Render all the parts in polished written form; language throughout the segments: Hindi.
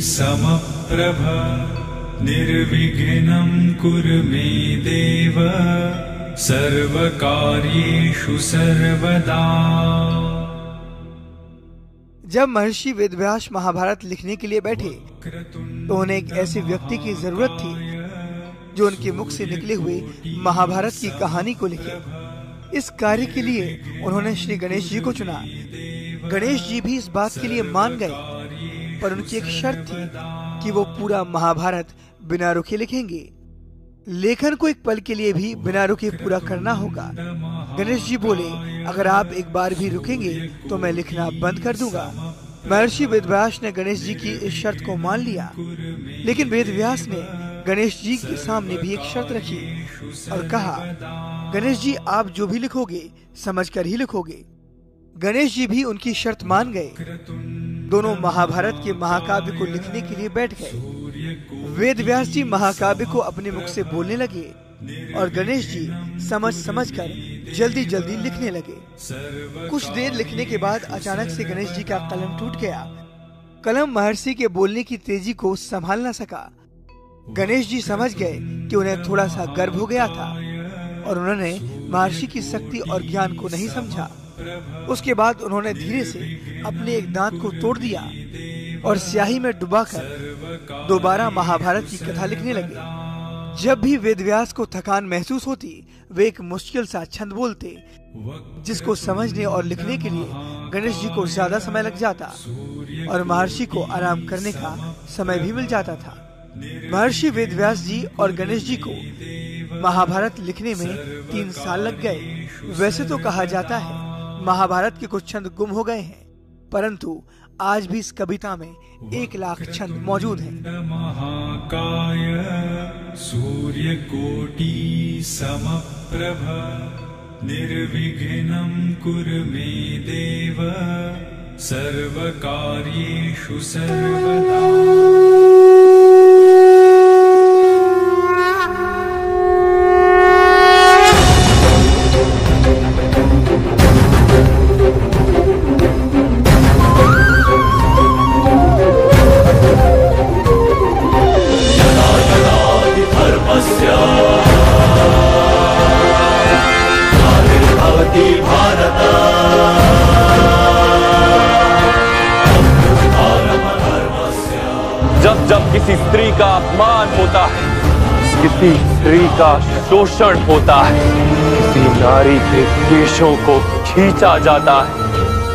समप्रभ निर्विघ्नं कुरु मे देव सर्वकार्येषु सर्वदा। जब महर्षि वेदव्यास महाभारत लिखने के लिए बैठे तो उन्हें एक ऐसे व्यक्ति की जरूरत थी जो उनके मुख से निकले हुए महाभारत की कहानी को लिखे। इस कार्य के लिए उन्होंने श्री गणेश जी को चुना। गणेश जी भी इस बात के लिए मान गए, पर उनकी एक शर्त थी कि वो पूरा महाभारत बिना रुके लिखेंगे। लेखन को एक पल के लिए भी बिना रुके पूरा करना होगा। गणेश जी बोले, अगर आप एक बार भी रुकेंगे तो मैं लिखना बंद कर दूंगा। महर्षि वेदव्यास ने गणेश जी की इस शर्त को मान लिया, लेकिन वेदव्यास ने गणेश जी के सामने भी एक शर्त रखी और कहा, गणेश जी आप जो भी लिखोगे समझकर ही लिखोगे। गणेश जी भी उनकी शर्त मान गए। दोनों महाभारत के महाकाव्य को लिखने के लिए बैठ गए। वेदव्यास जी महाकाव्य को अपने मुख से बोलने लगे और गणेश जी समझ समझकर जल्दी जल्दी लिखने लगे। कुछ देर लिखने के बाद अचानक से गणेश जी का कलम टूट गया। कलम महर्षि के बोलने की तेजी को संभाल न सका। गणेश जी समझ गए कि उन्हें थोड़ा सा गर्व हो गया था और उन्होंने महर्षि की शक्ति और ज्ञान को नहीं समझा। उसके बाद उन्होंने धीरे से अपने एक दांत को तोड़ दिया और स्याही में डुबाकर दोबारा महाभारत की कथा लिखने लगे। जब भी वेदव्यास को थकान महसूस होती, वे एक मुश्किल सा छंद बोलते, जिसको समझने और लिखने के लिए गणेश जी को ज्यादा समय लग जाता और महर्षि को आराम करने का समय भी मिल जाता था। महर्षि वेदव्यास जी और गणेश जी को महाभारत लिखने में 3 साल लग गए। वैसे तो कहा जाता है महाभारत के कुछ छंद गुम हो गए हैं, परंतु आज भी इस कविता में 1 लाख छंद मौजूद हैं। महाकाय सूर्यकोटि समप्रभ निर्विघ्नं कुरु मे देव सर्वकार्येषु सर्वदा। जब जब किसी स्त्री का अपमान होता है, किसी स्त्री का शोषण होता है, किसी नारी के केशों को खींचा जाता है,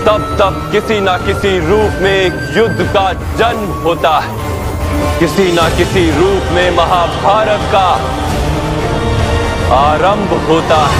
तब तब किसी न किसी रूप में एक युद्ध का जन्म होता है। किसी न किसी रूप में महाभारत का आरंभ होता है।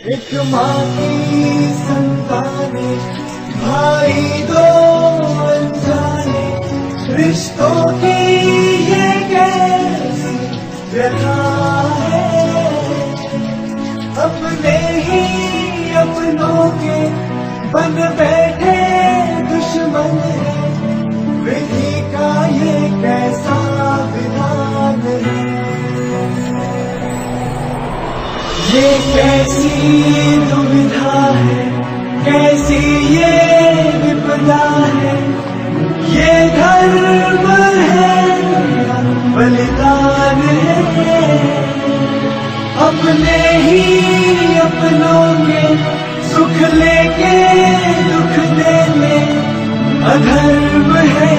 एक माँ की संताने भाई दो अनजाने, रिश्तों की ये कैसी व्यथा है। अपने ही अपनों के बन बैठे दुश्मन है, विधि का ये कैसा विधान है। ये कैसी दुविधा है, कैसी ये विपदा है। ये धर्म है बलिदान है, अपने ही अपनों के सुख लेके दुख देने। अधर्म है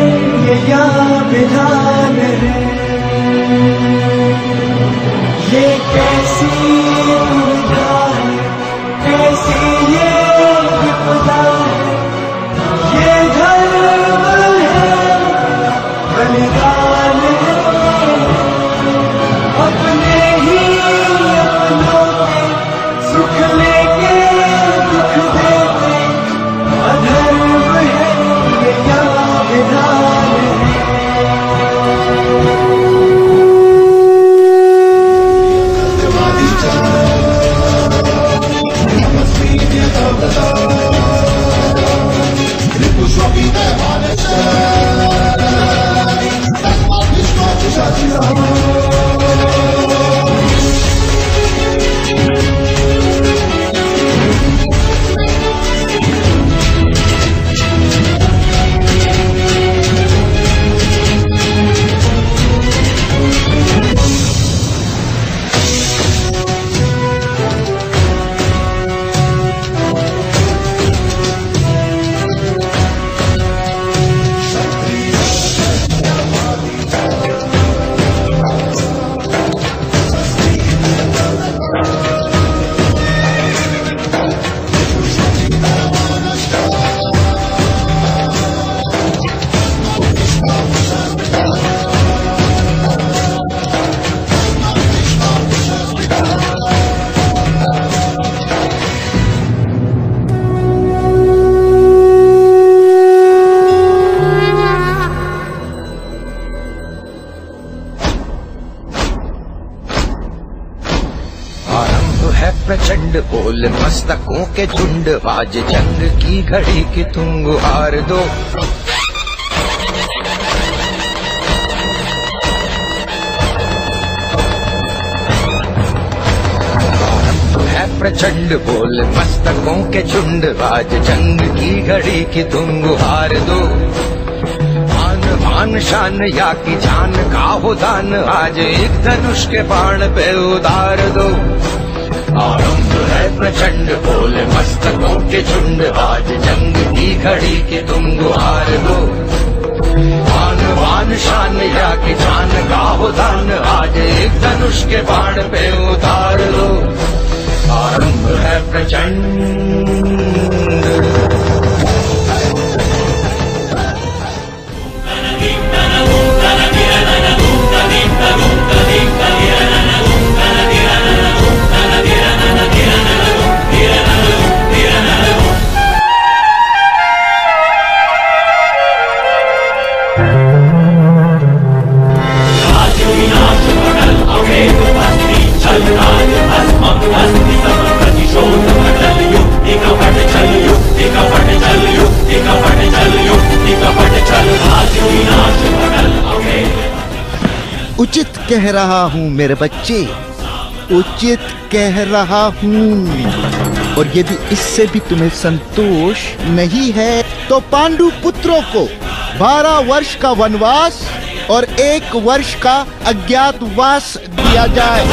ये या विधान है। ये कैसी दुविधा है, प्रचंड बोल मस्तकों के झुंड, बाज जंग की घड़ी की तुम गुहार दो। प्रचंड बोल मस्तकों के झुंड, बाज जंग की घड़ी की तुम गुहार दो। मान मान शान या की जान का हो दान, आज एक धनुष के बाण पे उतार दो। आरंभ है प्रचंड बोल मस्तकों के झुंड, बाज जंग की घड़ी की तुम गुहार दो। मान मान शान या की जान का हो दान, आज एक धनुष के बाण पे उतार दो। आरंभ है प्रचंड। उचित कह रहा हूँ मेरे बच्चे, उचित कह रहा हूँ। और यदि इससे भी तुम्हें संतोष नहीं है तो पांडु पुत्रों को 12 वर्ष का वनवास और 1 वर्ष का अज्ञातवास दिया जाए।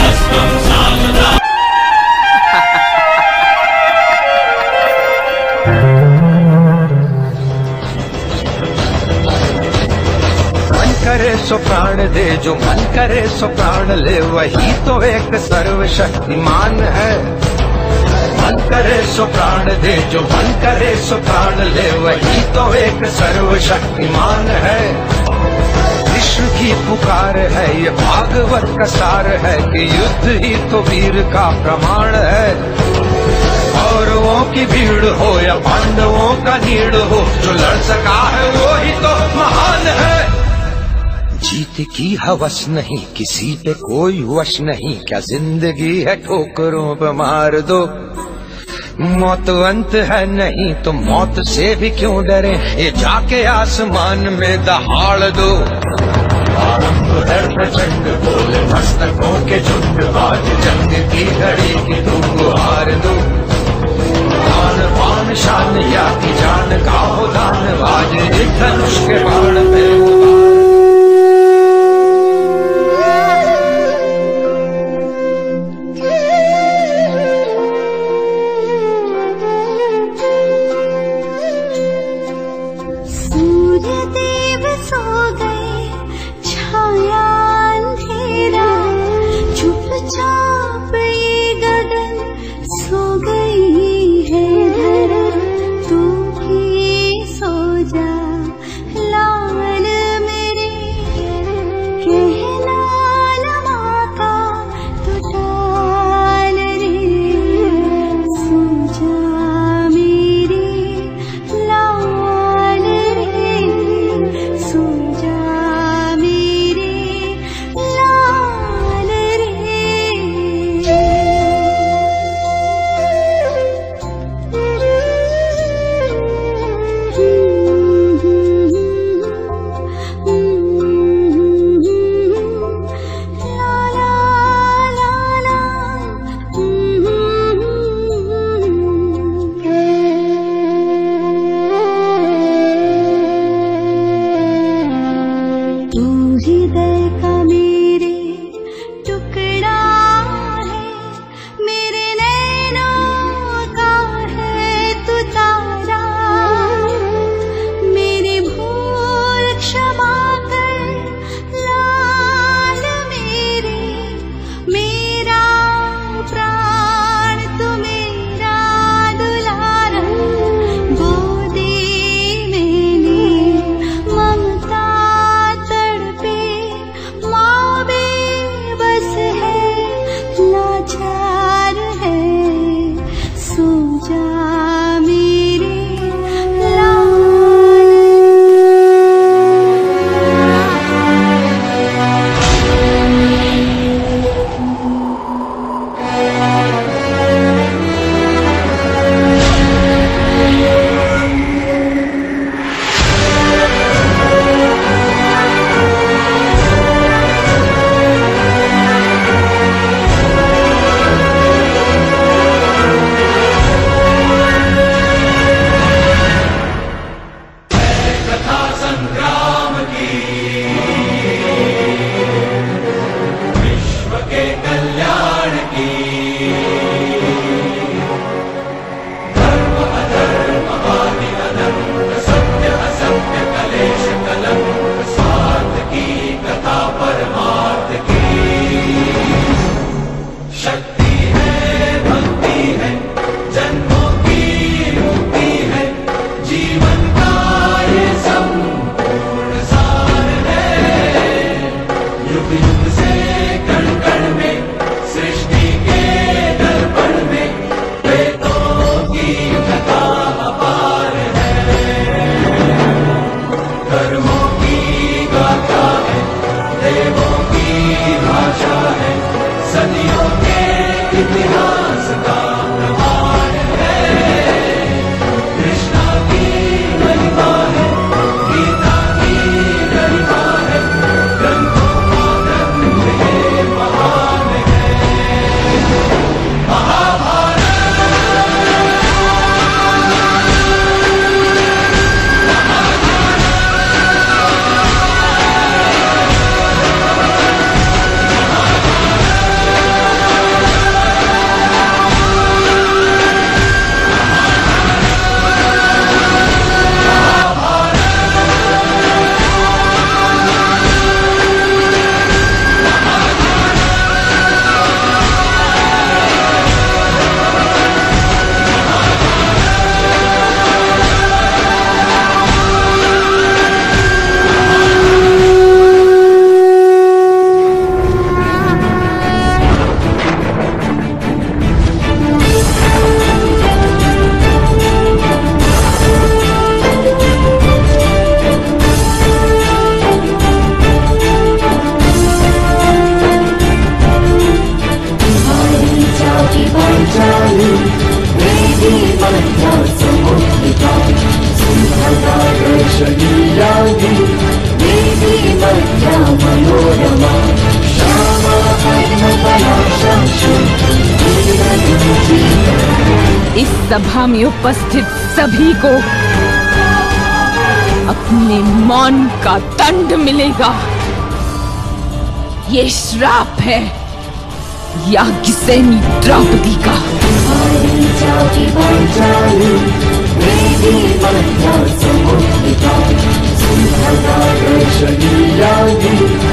करे सो प्राण दे, जो मन करे सो प्राण ले, वही तो एक सर्वशक्तिमान है। मन करे सो प्राण दे, जो मन करे सो प्राण ले, वही तो एक सर्वशक्तिमान है। विश्व की पुकार है, ये भागवत का सार है कि युद्ध ही तो वीर का प्रमाण है। कौरवों की भीड़ हो या पांडवों का नीड़ हो, जो लड़ सका है वो ही तो महान है। जीत की हवस नहीं, किसी पे कोई वश नहीं, क्या जिंदगी है ठोकरों पे मार दो। मौत अंत है नहीं तो मौत से भी क्यों डरे, ये जाके आसमान में दहाड़ दो। आरंभ है प्रचंड बोल मस्तकों के झुंड, बाज जंग की घड़ी की तुम गुहार दो। आन पान शान या की जान का हो दान, बाज एक धनुष के बाण पे उतार। सो जा ला इस सभा में उपस्थित सभी को अपने मौन का दंड मिलेगा। ये श्राप है याज्ञसेनी द्रौपदी का। शनि यागी